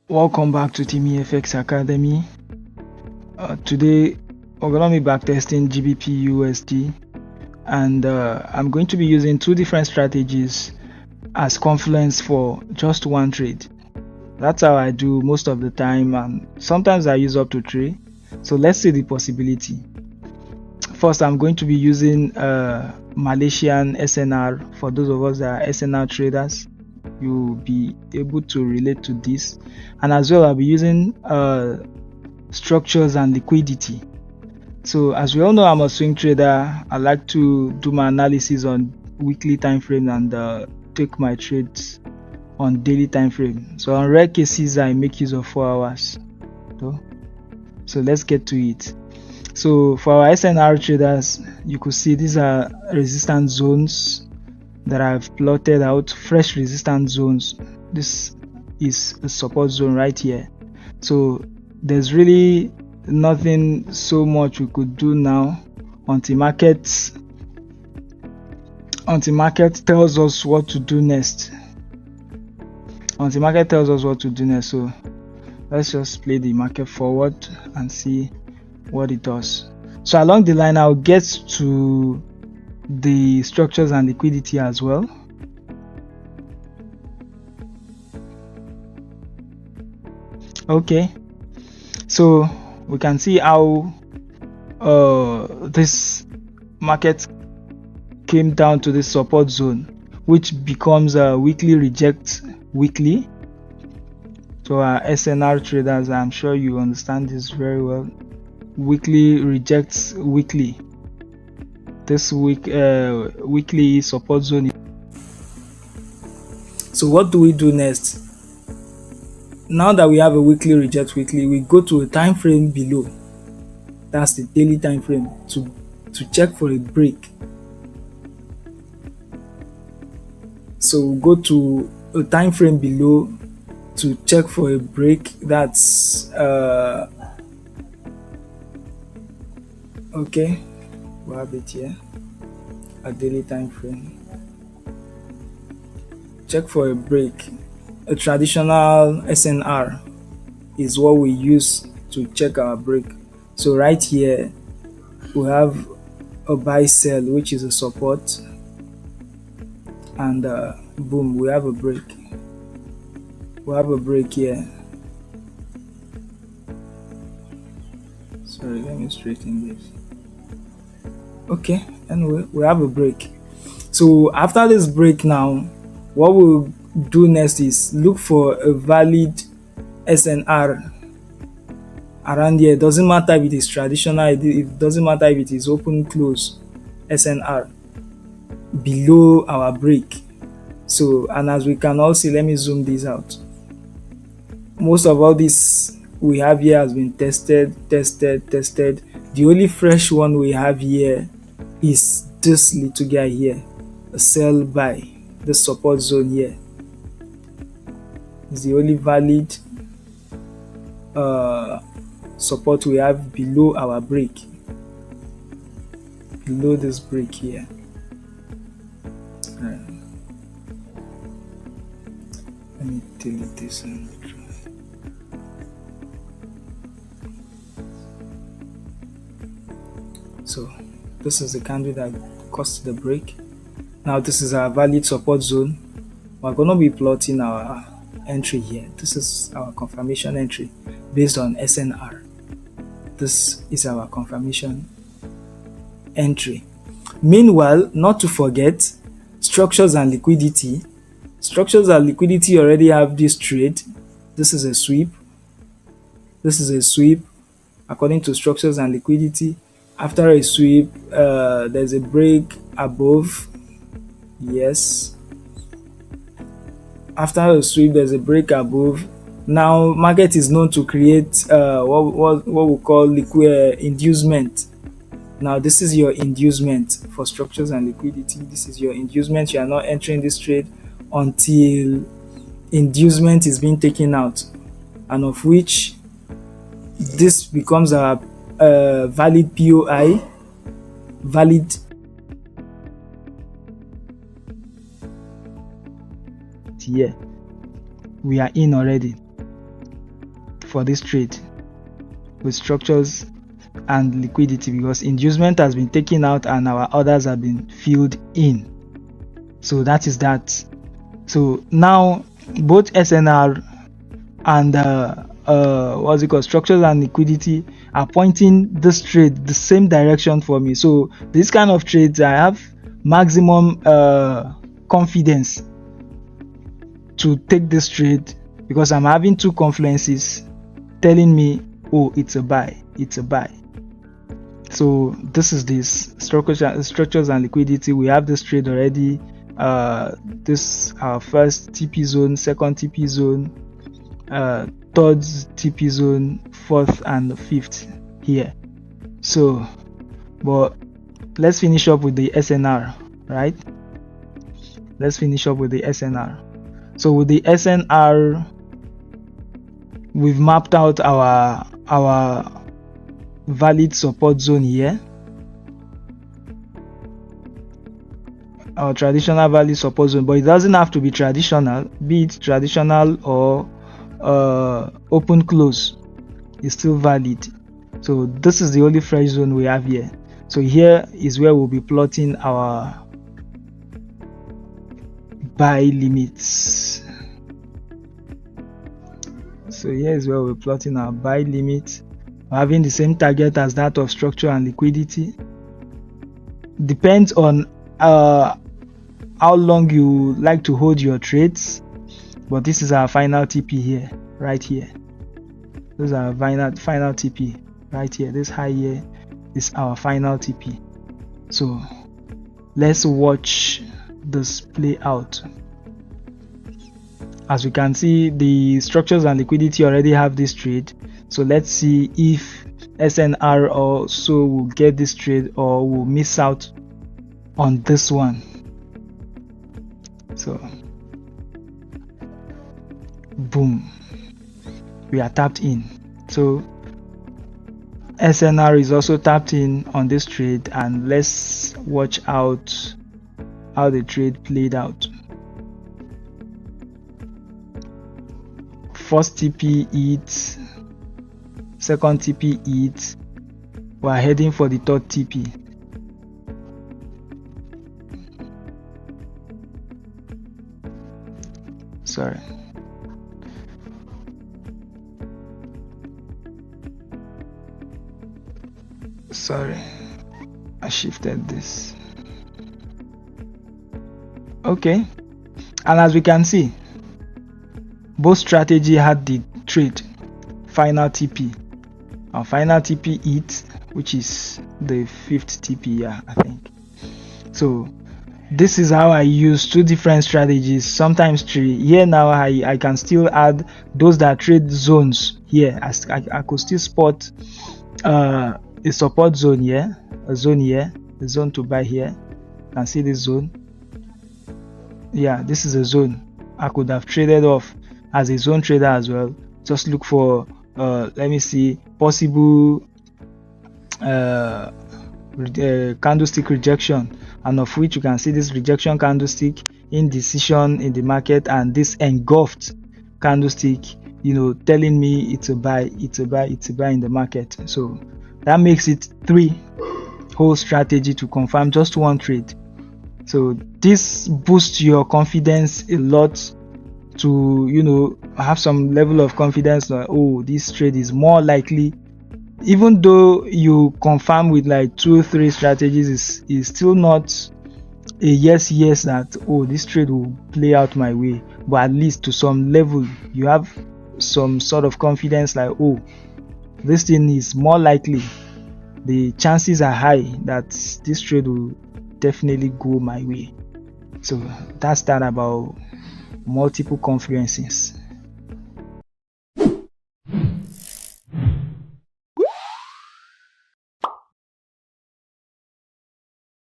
Welcome back to Team FX Academy. Today we're gonna be back testing GBP USD, and I'm going to be using two different strategies as confluence for just one trade. That's how I do most of the time, and sometimes I use up to three. So let's see the possibility. First, I'm going to be using Malaysian SNR. For those of us that are SNR traders, you'll be able to relate to this. And as well, I'll be using structures and liquidity. So as we all know, I'm a swing trader. I like to do my analysis on weekly time frame and take my trades on daily time frame. So on rare cases, I make use of 4 hours. So let's get to it. So for our SNR traders, you could see these are resistance zones that I've plotted out, fresh resistance zones. This is a support zone right here. So there's really nothing so much we could do now until market tells us what to do next. So let's just play the market forward and see what it does. So along the line, I'll get to the structures and liquidity as well. Okay, so we can see how this market came down to the support zone, which becomes a weekly reject weekly. So our SNR traders, I'm sure you understand this very well. Weekly rejects weekly. This week weekly support zone. So what do we do next? Now that we have a weekly reject weekly, we go to a time frame below. That's the daily time frame to check for a break. So we'll go to a time frame below to check for a break. That's okay, we'll have it here, a daily time frame. Check for a break. A traditional SNR is what we use to check our break. So right here we have a buy sell, which is a support, and boom, we have a break. We have a break here. Sorry, let me straighten this. Okay, anyway, we have a break. So after this break now, what we'll do next is look for a valid SNR around here. It doesn't matter if it is traditional, it doesn't matter if it is open close SNR below our break. So, and as we can all see, let me zoom this out. Most of all this we have here has been tested. The only fresh one we have here is this little guy here, a sell buy. The support zone here is the only valid support we have below our break, below this break here. Let me delete this and try. So this is the candle that caused the break. Now this is our valid support zone. We're going to be plotting our entry here. This is our confirmation entry based on SNR. This is our confirmation entry. Meanwhile, not to forget, structures and liquidity. Structures and liquidity already have this trade. This is a sweep. This is a sweep according to structures and liquidity. After a sweep, there's a break above. Yes, after a sweep there's a break above. Now market is known to create what we call liquid inducement. Now this is your inducement for structures and liquidity. This is your inducement. You are not entering this trade until inducement is being taken out, and of which this becomes a valid POI, valid here. We are in already. for this trade with structures and liquidity, because inducement has been taken out and our orders have been filled in. So that is that. So now both SNR and what's it called, structures and liquidity, are pointing this trade the same direction for me. So this kind of trades, I have maximum confidence to take this trade, because I'm having two confluences telling me, oh, it's a buy, it's a buy. So this is this structures and liquidity. We have this trade already. This our first TP zone, second TP zone, third TP zone, fourth and fifth here. So, but let's finish up with the SNR, right? Let's finish up with the SNR. So with the SNR, we've mapped out our valid support zone here, our traditional valid support zone, but it doesn't have to be traditional, be it traditional or open close, is still valid. So this is the only fresh zone we have here. So here is where we'll be plotting our buy limits. So here is where we're plotting our buy limit. We're having the same target as that of structure and liquidity. Depends on how long you like to hold your trades, but this is our final TP here, right here. This is our final TP right here. This high here is our final TP. So let's watch this play out. As we can see, the structures and liquidity already have this trade. So let's see if SNR also will get this trade or will miss out on this one. So boom, we are tapped in. So SNR is also tapped in on this trade, and let's watch out how the trade played out. First TP hit, second TP hit, we are heading for the third TP. Sorry. I shifted this. Okay, and as we can see, both strategy had the trade final TP. Our final TP hit, which is the fifth TP, yeah, I think. So this is how I use two different strategies, sometimes three. Here now I can still add those that trade zones here. I could still spot a support zone here, a zone here, a zone to buy here. You can see this zone. Yeah, this is a zone I could have traded off as a zone trader as well. Just look for let me see, possible candlestick rejection, and of which you can see this rejection candlestick, indecision in the market, and this engulfed candlestick, you know, telling me it's a buy, it's a buy, it's a buy in the market. So that makes it three whole strategy to confirm just one trade. So this boosts your confidence a lot, to, you know, have some level of confidence that, oh, this trade is more likely, even though you confirm with like 2 or 3 strategies, is still not a yes that, oh, this trade will play out my way, but at least to some level you have some sort of confidence, like, oh, this thing is more likely, the chances are high that this trade will definitely go my way. So that's that about multiple confluences.